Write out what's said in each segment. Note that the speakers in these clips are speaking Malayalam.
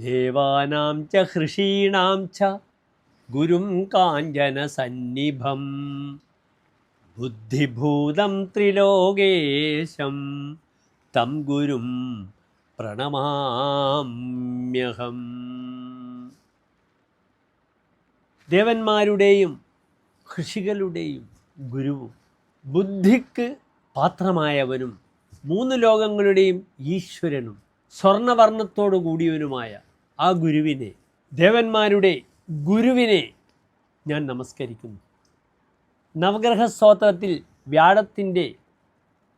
ദേവാനാം ച ഹൃഷീണാം ച ഗുരും കാഞ്ചനസന്നിഭം ബുദ്ധിഭൂതം ത്രിലോകേശം തം ഗുരും പ്രണമാമ്യഹം. ദേവന്മാരുടെയും ഋഷികളുടെയും ഗുരുവും ബുദ്ധിക്ക് പാത്രമായവനും മൂന്ന് ലോകങ്ങളുടെയും ഈശ്വരനും സ്വർണവർണ്ണത്തോടു കൂടിയവനുമായ ആ ഗുരുവിനെ, ദേവന്മാരുടെ ഗുരുവിനെ ഞാൻ നമസ്കരിക്കുന്നു. നവഗ്രഹ സ്തോത്രത്തിൽ വ്യാഴത്തിൻ്റെ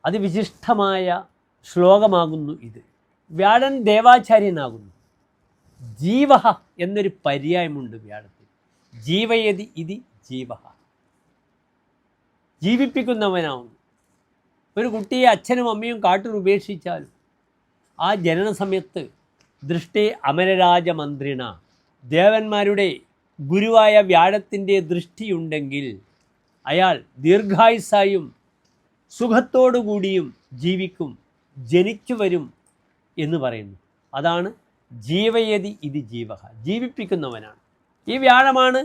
അതിവിശിഷ്ടമായ ശ്ലോകമാകുന്നു ഇത്. വ്യാഴൻ ദേവാചാര്യനാകുന്നു. ജീവഹ എന്നൊരു പര്യായമുണ്ട് വ്യാഴത്തിൽ. ജീവയതി ഇതി ജീവഹ, ജീവിപ്പിക്കുന്നവനാവുന്നു. ഒരു കുട്ടിയെ അച്ഛനും അമ്മയും കാട്ടിൽ ഉപേക്ഷിച്ചാലും ആ ജനന സമയത്ത് ദൃഷ്ടേ അമരരാജമന്ത്രിണ, ദേവന്മാരുടെ ഗുരുവായ വ്യാഴത്തിൻ്റെ ദൃഷ്ടിയുണ്ടെങ്കിൽ അയാൾ ദീർഘായുസ്സായും സുഖത്തോടു കൂടിയും ജീവിക്കും, ജനിച്ചു വരും എന്ന് പറയുന്നു. അതാണ് ജീവയതി ഇത് ജീവഹ, ജീവിപ്പിക്കുന്നവനാണ്. ഈ വ്യാഴമാണ്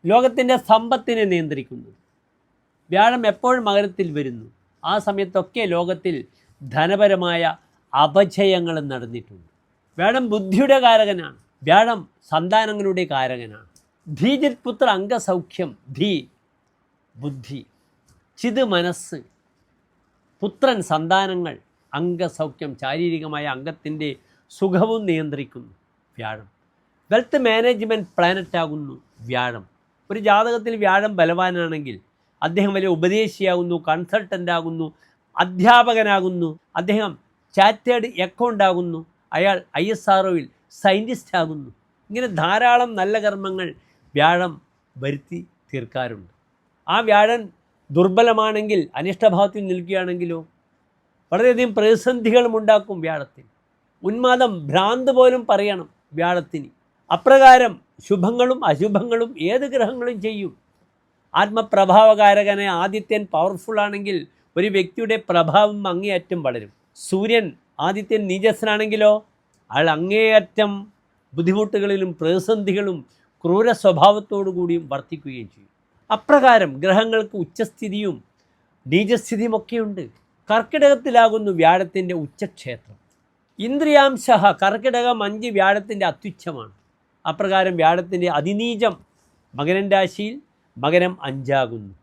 ലോകത്തിൻ്റെ സമ്പത്തിനെ നിയന്ത്രിക്കുന്നത്. വ്യാഴം എപ്പോൾ മകരത്തിൽ വരുന്നു ആ സമയത്തൊക്കെ ലോകത്തിൽ ധനപരമായ അപജയങ്ങൾ നടന്നിട്ടുണ്ട്. വ്യാഴം ബുദ്ധിയുടെ കാരകനാണ്. വ്യാഴം സന്താനങ്ങളുടെ കാരകനാണ്. ധീജിത് പുത്ര അംഗസൗഖ്യം, ധീ ബുദ്ധി, ചിത് മനസ്സ്, പുത്രൻ സന്താനങ്ങൾ, അംഗസൗഖ്യം ശാരീരികമായ അംഗത്തിൻ്റെ സുഖവും നിയന്ത്രിക്കുന്നു വ്യാഴം. വെൽത്ത് മാനേജ്മെൻറ്റ് പ്ലാനറ്റ് ആകുന്നു വ്യാഴം. ഒരു ജാതകത്തിൽ വ്യാഴം ബലവാനാണെങ്കിൽ അദ്ദേഹം വലിയ ഉപദേശിയാകുന്നു, കൺസൾട്ടൻ്റ് ആകുന്നു, അധ്യാപകനാകുന്നു, അദ്ദേഹം ചാറ്റേഡ് അക്കൗണ്ട് ആകുന്നു, അയാൾ ISROയിൽ സയൻറ്റിസ്റ്റ് ആകുന്നു. ഇങ്ങനെ ധാരാളം നല്ല കർമ്മങ്ങൾ വ്യാഴം വരുത്തി തീർക്കാറുണ്ട്. ആ വ്യാഴൻ ദുർബലമാണെങ്കിൽ, അനിഷ്ടഭാവത്തിൽ നിൽക്കുകയാണെങ്കിലോ വളരെയധികം പ്രതിസന്ധികളും ഉണ്ടാക്കും വ്യാഴത്തിന്. ഉന്മാദം, ഭ്രാന്ത് പോലും പറയണം വ്യാഴത്തിന്. അപ്രകാരം ശുഭങ്ങളും അശുഭങ്ങളും ഏത് ഗ്രഹങ്ങളും ചെയ്യും. ആത്മപ്രഭാവകാരകനെ ആദിത്യൻ പവർഫുള്ളാണെങ്കിൽ ഒരു വ്യക്തിയുടെ പ്രഭാവം അങ്ങേയറ്റം വളരും. സൂര്യൻ ആദിത്യൻ നീചസ്സനാണെങ്കിലോ അയാൾ അങ്ങേയറ്റം ബുദ്ധിമുട്ടുകളിലും പ്രതിസന്ധികളും ക്രൂര സ്വഭാവത്തോടു കൂടിയും വർത്തിക്കുകയും ചെയ്യും. അപ്രകാരം ഗ്രഹങ്ങൾക്ക് ഉച്ചസ്ഥിതിയും നീചസ്ഥിതിയുമൊക്കെയുണ്ട്. കർക്കിടകത്തിലാകുന്നു വ്യാഴത്തിൻ്റെ ഉച്ചക്ഷേത്രം. ഇന്ദ്രിയാംശ കർക്കിടകം 5 വ്യാഴത്തിൻ്റെ അത്യുച്ഛമാണ്. അപ്രകാരം വ്യാഴത്തിൻ്റെ അതിനീചം മകരം രാശിയിൽ, മകരം 5 ആകുന്നു.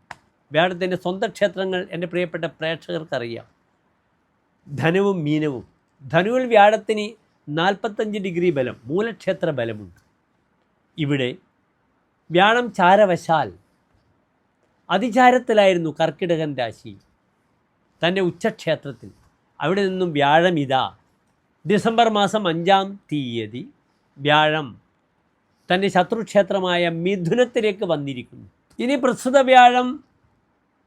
വ്യാഴത്തിൻ്റെ സ്വന്തം ക്ഷേത്രങ്ങൾ എൻ്റെ പ്രിയപ്പെട്ട പ്രേക്ഷകർക്കറിയാം. ധനുവും മീനവും. ധനുവിൽ വ്യാഴത്തിന് 45 ഡിഗ്രി ബലം, മൂലക്ഷേത്ര ബലമുണ്ട്. ഇവിടെ വ്യാഴം ചാരവശാൽ അതിചാരത്തിലായിരുന്നു കർക്കിടകൻ രാശി തൻ്റെ ഉച്ചക്ഷേത്രത്തിൽ. അവിടെ നിന്നും വ്യാഴം ഇതാ ഡിസംബർ മാസം 5-ാം തീയതി വ്യാഴം തൻ്റെ ശത്രുക്ഷേത്രമായ മിഥുനത്തിലേക്ക് വന്നിരിക്കുന്നു. ഇനി പ്രസ്തുത വ്യാഴം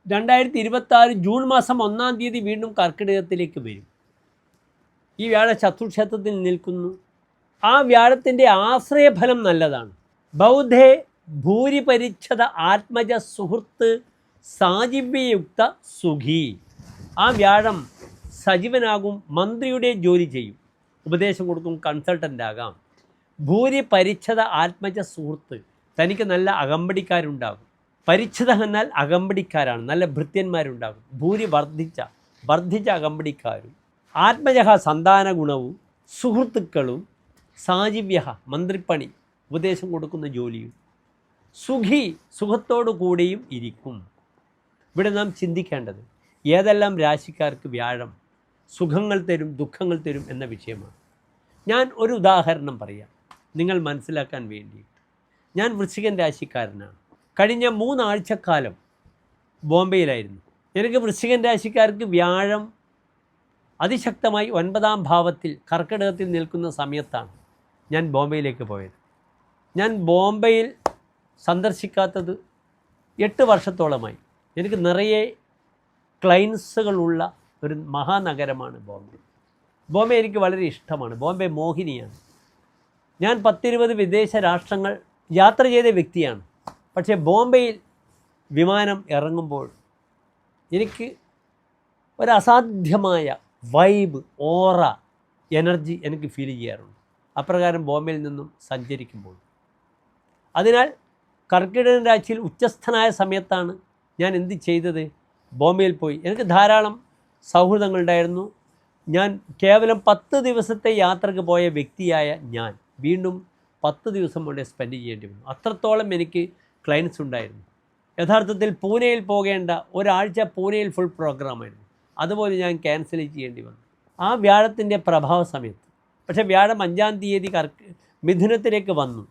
2026 ജൂൺ മാസം 1-ാം തീയതി വീണ്ടും കർക്കിടകത്തിലേക്ക് വരും. ഈ വ്യാഴ ശത്രുക്ഷേത്രത്തിൽ നിൽക്കുന്നു. ആ വ്യാഴത്തിൻ്റെ ആശ്രയഫലം നല്ലതാണ്. ബൗദ്ധേ ഭൂരിപരിച്ഛത ആത്മജ സുഹൃത്ത് സാജീവ്യയുക്ത സുഖി. ആ വ്യാഴം സജീവനാകും, മന്ത്രിയുടെ ജോലി ചെയ്യും, ഉപദേശം കൊടുക്കും, കൺസൾട്ടൻ്റ് ആകാം. ഭൂരിപരിച്ഛത ആത്മജ സുഹൃത്ത്, തനിക്ക് നല്ല അകമ്പടിക്കാരുണ്ടാകും. പരിച്ഛത എന്നാൽ അകമ്പടിക്കാരാണ്, നല്ല ഭൃത്യന്മാരുണ്ടാകും. ഭൂരി വർദ്ധിച്ച അകമ്പടിക്കാരും. ആത്മജ സന്താന ഗുണവും സുഹൃത്തുക്കളും. സാജീവ്യ മന്ത്രിപ്പണി, ഉപദേശം കൊടുക്കുന്ന ജോലിയും. സുഖി സുഖത്തോടു കൂടിയും ഇരിക്കും. ഇവിടെ നാം ചിന്തിക്കേണ്ടത് ഏതെല്ലാം രാശിക്കാർക്ക് വ്യാഴം സുഖങ്ങൾ തരും, ദുഃഖങ്ങൾ തരും എന്ന വിഷയമാണ്. ഞാൻ ഒരു ഉദാഹരണം പറയാം നിങ്ങൾ മനസ്സിലാക്കാൻ വേണ്ടി. ഞാൻ വൃശ്ചികൻ രാശിക്കാരനാണ്. കഴിഞ്ഞ 3 ആഴ്ചക്കാലം ബോംബെയിലായിരുന്നു. എനിക്ക് വൃശ്ചികൻ രാശിക്കാർക്ക് വ്യാഴം അതിശക്തമായി 9-ാം ഭാവത്തിൽ കർക്കിടകത്തിൽ നിൽക്കുന്ന സമയത്താണ് ഞാൻ ബോംബെയിലേക്ക് പോയത്. ഞാൻ ബോംബെയിൽ സന്ദർശിക്കാത്തത് 8 വർഷത്തോളമായി. എനിക്ക് നിറയെ ക്ലയൻസുകളുള്ള ഒരു മഹാനഗരമാണ് ബോംബെ. ബോംബെ എനിക്ക് വളരെ ഇഷ്ടമാണ്. ബോംബെ മോഹിനിയാണ്. ഞാൻ 10-20 വിദേശ രാഷ്ട്രങ്ങൾ യാത്ര ചെയ്ത വ്യക്തിയാണ്. പക്ഷേ ബോംബെയിൽ വിമാനം ഇറങ്ങുമ്പോൾ എനിക്ക് ഒരു അസാധ്യമായ വൈബ്, ഓറ, എനർജി എനിക്ക് ഫീൽ ചെയ്യാറുണ്ട്. അപ്രകാരം ബോംബെയിൽ നിന്നും സഞ്ചരിക്കുമ്പോൾ. അതിനാൽ കർക്കിടകൻ രാശിയിൽ ഉച്ചസ്ഥനായ സമയത്താണ് ഞാൻ എന്ത് ചെയ്തത്? ബോംബെയിൽ പോയി. എനിക്ക് ധാരാളം സൗഹൃദങ്ങളുണ്ടായിരുന്നു. ഞാൻ കേവലം 10 ദിവസത്തെ യാത്രക്ക് പോയ വ്യക്തിയായ ഞാൻ വീണ്ടും 10 ദിവസം കൊണ്ട് സ്പെൻഡ് ചെയ്യേണ്ടി വന്നു. അത്രത്തോളം എനിക്ക് ക്ലയൻസ് ഉണ്ടായിരുന്നു. യഥാർത്ഥത്തിൽ പൂനെയിൽ പോകേണ്ട ഒരാഴ്ച പൂനെയിൽ ഫുൾ പ്രോഗ്രാമായിരുന്നു. അതുപോലെ ഞാൻ ക്യാൻസൽ ചെയ്യേണ്ടി വന്നു ആ വ്യാഴത്തിൻ്റെ പ്രഭാവ സമയത്ത്. പക്ഷേ വ്യാഴം 5-ാം തീയതി മിഥുനത്തിലേക്ക് വന്നു.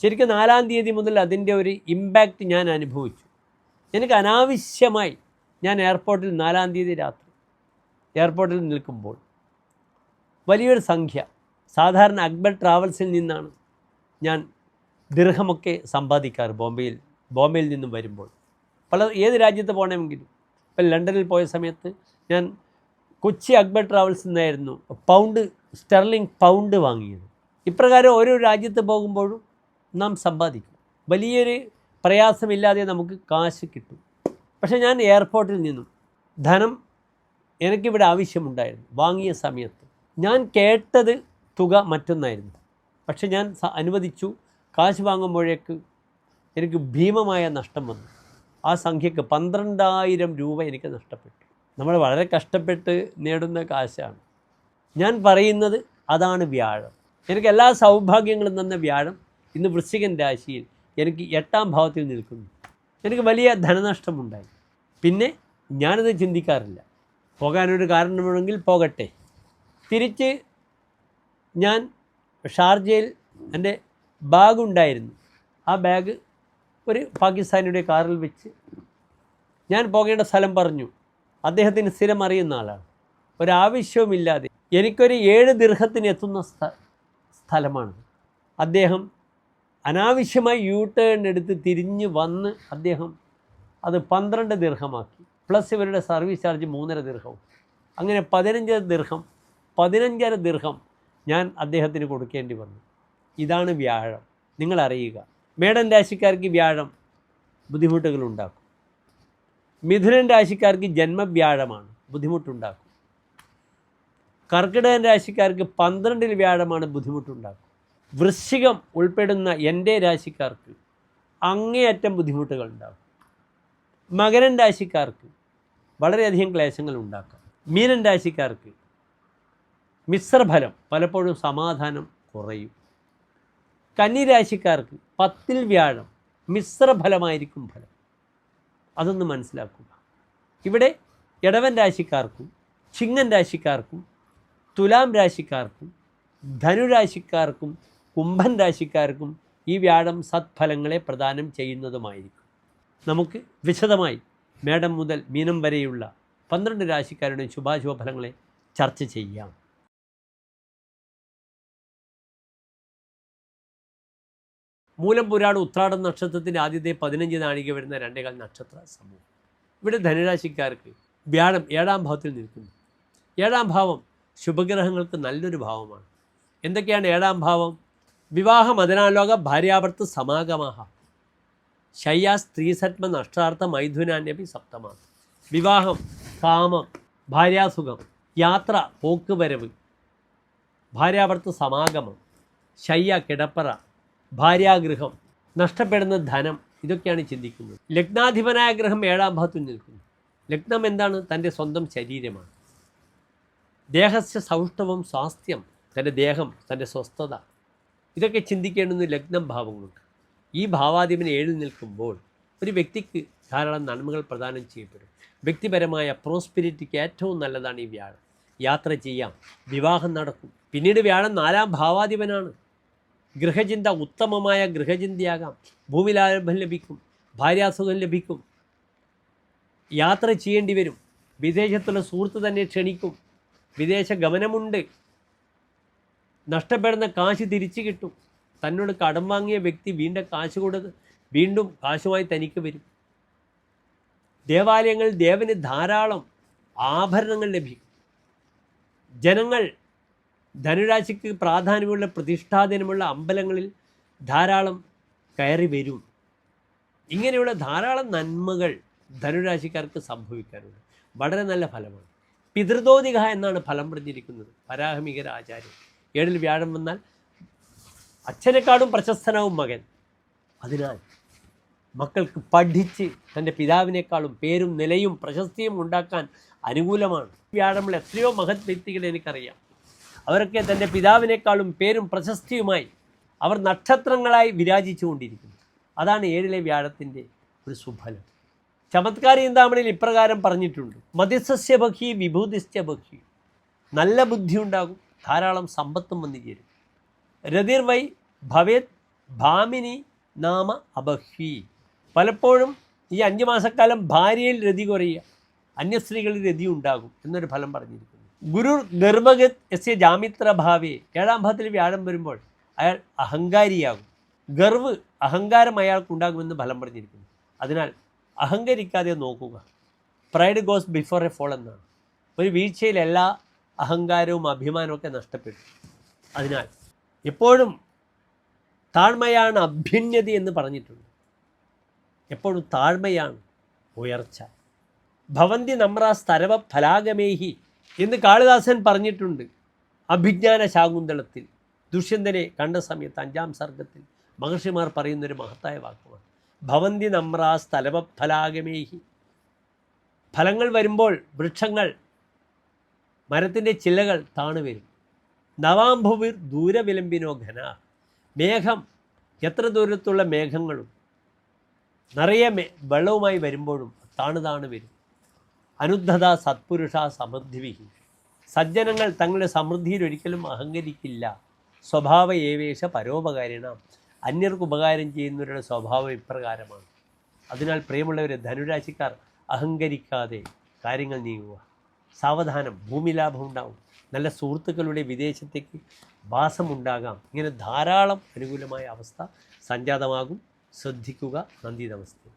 ശരിക്കും 4-ാം തീയതി മുതൽ അതിൻ്റെ ഒരു ഇമ്പാക്റ്റ് ഞാൻ അനുഭവിച്ചു. എനിക്ക് അനാവശ്യമായി ഞാൻ എയർപോർട്ടിൽ 4-ാം തീയതി രാത്രി എയർപോർട്ടിൽ നിൽക്കുമ്പോൾ വലിയൊരു സംഖ്യ, സാധാരണ അക്ബർ ട്രാവൽസിൽ നിന്നാണ് ഞാൻ ദിർഹമൊക്കെ സമ്പാദിക്കാറ് ബോംബെയിൽ നിന്നും വരുമ്പോൾ. ഏത് രാജ്യത്ത് പോകണമെങ്കിലും. ഇപ്പം ലണ്ടനിൽ പോയ സമയത്ത് ഞാൻ കൊച്ചി അക്ബർ ട്രാവൽസിൽ നിന്നായിരുന്നു സ്റ്റെർലിംഗ് പൗണ്ട് വാങ്ങിയത്. ഇപ്രകാരം ഓരോ രാജ്യത്ത് പോകുമ്പോഴും നാം സമ്പാദിക്കും. വലിയൊരു പ്രയാസമില്ലാതെ നമുക്ക് കാശ് കിട്ടും. പക്ഷേ ഞാൻ എയർപോർട്ടിൽ നിന്നും ധനം എനിക്കിവിടെ ആവശ്യമുണ്ടായിരുന്നു. വാങ്ങിയ സമയത്ത് ഞാൻ കേട്ടത് തുക മറ്റൊന്നായിരുന്നു. പക്ഷെ ഞാൻ അനുവദിച്ചു. കാശ് വാങ്ങുമ്പോഴേക്ക് എനിക്ക് ഭീമമായ നഷ്ടം വന്നു. ആ സംഖ്യക്ക് 12,000 രൂപ എനിക്ക് നഷ്ടപ്പെട്ടു. നമ്മൾ വളരെ കഷ്ടപ്പെട്ട് നേടുന്ന കാശാണ്. ഞാൻ പറയുന്നത് അതാണ് വ്യാഴം. എനിക്ക് എല്ലാ സൗഭാഗ്യങ്ങളും തന്ന വ്യാഴം ഇന്ന് വൃശ്ചികൻ രാശിയിൽ എനിക്ക് 8-ാം ഭാവത്തിൽ നിൽക്കുന്നു. എനിക്ക് വലിയ ധനനഷ്ടമുണ്ടായി. പിന്നെ ഞാനത് ചിന്തിക്കാറില്ല. പോകാനൊരു കാരണമുണ്ടെങ്കിൽ പോകട്ടെ. തിരിച്ച് ഞാൻ ഷാർജയിൽ എൻ്റെ ബാഗ് ഉണ്ടായിരുന്നു. ആ ബാഗ് ഒരു പാകിസ്ഥാനിയുടെ കാറിൽ വെച്ച് ഞാൻ പോകേണ്ട സ്ഥലം പറഞ്ഞു. അദ്ദേഹത്തിന് സ്ഥിരം അറിയുന്ന ആളാണ്. ഒരാവശ്യവുമില്ലാതെ എനിക്കൊരു 7 ദിർഹത്തിന് എത്തുന്ന സ്ഥലമാണ്. അദ്ദേഹം അനാവശ്യമായി യു ടേൺ എടുത്ത് തിരിഞ്ഞ് വന്ന് അദ്ദേഹം അത് 12 ദിർഹമാക്കി. പ്ലസ് ഇവരുടെ സർവീസ് ചാർജ് 3.5 ദിർഹവും. അങ്ങനെ 15 ദിർഹം ഞാൻ അദ്ദേഹത്തിന് കൊടുക്കേണ്ടി വന്നു. ഇതാണ് വ്യാഴം. നിങ്ങൾ അറിയുക, മേടൻ രാശിക്കാർക്ക് വ്യാഴം ബുദ്ധിമുട്ടുകളുണ്ടാക്കും. മിഥുനൻ രാശിക്കാർക്ക് ജന്മവ്യാഴമാണ്, ബുദ്ധിമുട്ടുണ്ടാക്കും. കർക്കിടകൻ രാശിക്കാർക്ക് 12-ൽ വ്യാഴമാണ്, ബുദ്ധിമുട്ടുണ്ടാക്കും. വൃശ്ചികം ഉൾപ്പെടുന്ന എൻ്റെ രാശിക്കാർക്ക് അങ്ങേയറ്റം ബുദ്ധിമുട്ടുകൾ ഉണ്ടാകും. മകരൻ രാശിക്കാർക്ക് വളരെയധികം ക്ലേശങ്ങൾ ഉണ്ടാക്കാം. മീനൻ രാശിക്കാർക്ക് മിശ്രഫലം, പലപ്പോഴും സമാധാനം കുറയും. കന്നി രാശിക്കാർക്ക് 10-ൽ വ്യാഴം, മിശ്രഫലമായിരിക്കും ഫലം. അതൊന്ന് മനസ്സിലാക്കുക. ഇവിടെ ഇടവൻ രാശിക്കാർക്കും ചിങ്ങൻ രാശിക്കാർക്കും തുലാം രാശിക്കാർക്കും ധനുരാശിക്കാർക്കും കുംഭൻ രാശിക്കാർക്കും ഈ വ്യാഴം സത്ഫലങ്ങളെ പ്രദാനം ചെയ്യുന്നതുമായിരിക്കും. നമുക്ക് വിശദമായി മേടം മുതൽ മീനം വരെയുള്ള 12 രാശിക്കാരുടെ ശുഭാശുഭ ഫലങ്ങളെ ചർച്ച ചെയ്യാം. മൂലം പുരാണം ഉത്രാടം നക്ഷത്രത്തിൻ്റെ ആദ്യത്തെ 15 നാഴിക വരുന്ന 2 നക്ഷത്ര സമൂഹം. ഇവിടെ ധനുരാശിക്കാർക്ക് വ്യാഴം 7-ാം ഭാവത്തിൽ നിൽക്കുന്നു. 7-ാം ഭാവം ശുഭഗ്രഹങ്ങൾക്ക് നല്ലൊരു ഭാവമാണ്. എന്തൊക്കെയാണ് 7-ാം ഭാവം? വിവാഹം, മദനാലോക, ഭാര്യാഭർത്തൃ സമാഗമഃ, ശയ്യാ, സ്ത്രീസത്മ, നഷ്ടാർത്ഥ, മൈഥുനാന്യപി സപ്തമാ. വിവാഹം, കാമം, ഭാര്യാസുഖം, യാത്ര, പോക്കുവരവ്, ഭാര്യാഭർത്തൃ സമാഗമം, ശയ്യ, കിടപ്പറ, ഭാര്യാഗൃഹം, നഷ്ടപ്പെടുന്ന ധനം, ഇതൊക്കെയാണ് ചിന്തിക്കുന്നത്. ലഗ്നാധിപനായ ഗ്രഹം 7-ാം ഭാവത്തിൽ നിൽക്കുന്നു. ലഗ്നം എന്താണ്? തൻ്റെ സ്വന്തം ശരീരമാണ്. ദേഹസ്യ സൗഷ്ഠവം സ്വാസ്ഥ്യം, തൻ്റെ ദേഹം, തൻ്റെ സ്വസ്ഥത, ഇതൊക്കെ ചിന്തിക്കേണ്ടുന്ന ലഗ്നം ഭാവങ്ങളുണ്ട്. ഈ ഭാവാധിപന് 7-ൽ നിൽക്കുമ്പോൾ ഒരു വ്യക്തിക്ക് ധാരാളം നന്മകൾ പ്രദാനം ചെയ്യപ്പെടും. വ്യക്തിപരമായ പ്രോസ്പെരിറ്റിക്ക് ഏറ്റവും നല്ലതാണ് ഈ വ്യാഴം. യാത്ര ചെയ്യാം, വിവാഹം നടക്കും. പിന്നീട് വ്യാഴം 4-ാം ഭാവാധിപനാണ്. ഗൃഹചിന്ത, ഉത്തമമായ ഗൃഹചിന്തയാകാം. ഭൂമിലാഭം ലഭിക്കും, ഭാര്യാസുഖം ലഭിക്കും, യാത്ര ചെയ്യേണ്ടി വരും. വിദേശത്തുള്ള സുഹൃത്ത് തന്നെ ക്ഷണിക്കും, വിദേശ ഗമനമുണ്ട്, നഷ്ടപ്പെടുന്ന കാശ് തിരിച്ചു കിട്ടും. തന്നോട് കടം വാങ്ങിയ വ്യക്തി വീണ്ടും കാശുമായി തനിക്ക് വരും. ദേവാലയങ്ങളിൽ ദേവന് ധാരാളം ആഭരണങ്ങൾ ലഭിക്കും. ജനങ്ങൾ ധനുരാശിക്ക് പ്രാധാന്യമുള്ള പ്രതിഷ്ഠാദിനമുള്ള അമ്പലങ്ങളിൽ ധാരാളം കയറി വരും. ഇങ്ങനെയുള്ള ധാരാളം നന്മകൾ ധനുരാശിക്കാർക്ക് സംഭവിക്കാറുണ്ട്. വളരെ നല്ല ഫലമാണ്. പിതൃദോതിക എന്നാണ് ഫലം പറഞ്ഞിരിക്കുന്നത്. പരാഹമികര ആചാര്യം. 7-ൽ വ്യാഴം വന്നാൽ അച്ഛനെക്കാളും പ്രശസ്തനാവും മകൻ. അതിനാൽ മക്കൾക്ക് പഠിച്ച് തൻ്റെ പിതാവിനേക്കാളും പേരും നിലയും പ്രശസ്തിയും ഉണ്ടാക്കാൻ അനുകൂലമാണ്. വ്യാഴമുള്ള എത്രയോ മഹത് വ്യക്തികളെ എനിക്കറിയാം. അവരൊക്കെ തൻ്റെ പിതാവിനേക്കാളും പേരും പ്രശസ്തിയുമായി അവർ നക്ഷത്രങ്ങളായി വിരാജിച്ചു കൊണ്ടിരിക്കുന്നു. അതാണ് 7-ലെ വ്യാഴത്തിൻ്റെ ഒരു സുഫലം. ചമത്കാരി ചിന്താമണിയിൽ ഇപ്രകാരം പറഞ്ഞിട്ടുണ്ട്: മതിസസ്യ ബഹി വിഭൂതിശ്ച ബഹി. നല്ല ബുദ്ധി ഉണ്ടാകും, ധാരാളം സമ്പത്തും വന്നു ചേരും. രതിർവൈ ഭവേത് ഭാമിനി നാമ അബഹ്വി. പലപ്പോഴും ഈ 5 മാസക്കാലം ഭാര്യയിൽ രതി കുറയുക, അന്യസ്ത്രീകളിൽ രതി ഉണ്ടാകും എന്നൊരു ഫലം പറഞ്ഞിരിക്കുന്നു. ഗുരു ഗർഭഗത് യസ്യ ജാമിത്രഭാവേ. 7-ാം ഭാവത്തിൽ വ്യാഴം വരുമ്പോൾ അയാൾ അഹങ്കാരിയാകും. ഗർവ്, അഹങ്കാരം അയാൾക്കുണ്ടാകുമെന്ന് ഫലം പറഞ്ഞിരിക്കുന്നു. അതിനാൽ അഹങ്കരിക്കാതെ നോക്കുക. Pride goes before a fall എന്നാണ്. ഒരു വീഴ്ചയിൽ എല്ലാ അഹങ്കാരവും അഭിമാനവും ഒക്കെ നഷ്ടപ്പെടും. അതിനാൽ എപ്പോഴും താഴ്മയാണ് അഭ്യുന്നതി എന്ന് പറഞ്ഞിട്ടുണ്ട്. എപ്പോഴും താഴ്മയാണ് ഉയർച്ച. ഭവന്തി നമ്ര സ്തരവ ഫലാഗമേഹി എന്ന് കാളിദാസൻ പറഞ്ഞിട്ടുണ്ട് അഭിജ്ഞാന ശാകുന്തളത്തിൽ. ദുഷ്യന്തനെ കണ്ട സമയത്ത് 5-ാം സർഗത്തിൽ മഹർഷിമാർ പറയുന്നൊരു മഹത്തായ വാക്കുമാണ് ഭവന്തി നമ്ര സ്തലവ ഫലാഗമേഹി. ഫലങ്ങൾ വരുമ്പോൾ വൃക്ഷങ്ങൾ, മരത്തിൻ്റെ ചില്ലകൾ താണു വരും. നവാംഭുവിർ ദൂരവിലംബിനോ ഘന. മേഘം, എത്ര ദൂരത്തുള്ള മേഘങ്ങളും നിറയെ വെള്ളവുമായി വരുമ്പോഴും താണു വരും. അനുദ്ധത സത്പുരുഷ സമൃദ്ധിവിഹി. സജ്ജനങ്ങൾ തങ്ങളുടെ സമൃദ്ധിയിൽ ഒരിക്കലും അഹങ്കരിക്കില്ല. സ്വഭാവ ഏവേശ പരോപകാരിണ. അന്യർക്ക് ഉപകാരം ചെയ്യുന്നവരുടെ സ്വഭാവം ഇപ്രകാരമാണ്. അതിനാൽ പ്രിയമുള്ളവരെ, ധനുരാശിക്കാർ അഹങ്കരിക്കാതെ കാര്യങ്ങൾ നീങ്ങുക. സാവധാനം, ഭൂമിലാഭം ഉണ്ടാവും. നല്ല സുഹൃത്തുക്കളുടെ വിദേശത്തേക്ക് വാസമുണ്ടാകാം. ഇങ്ങനെ ധാരാളം അനുകൂലമായ അവസ്ഥ സംജാതമാകും. ശ്രദ്ധിക്കുക. നന്ദി, നമസ്തേ.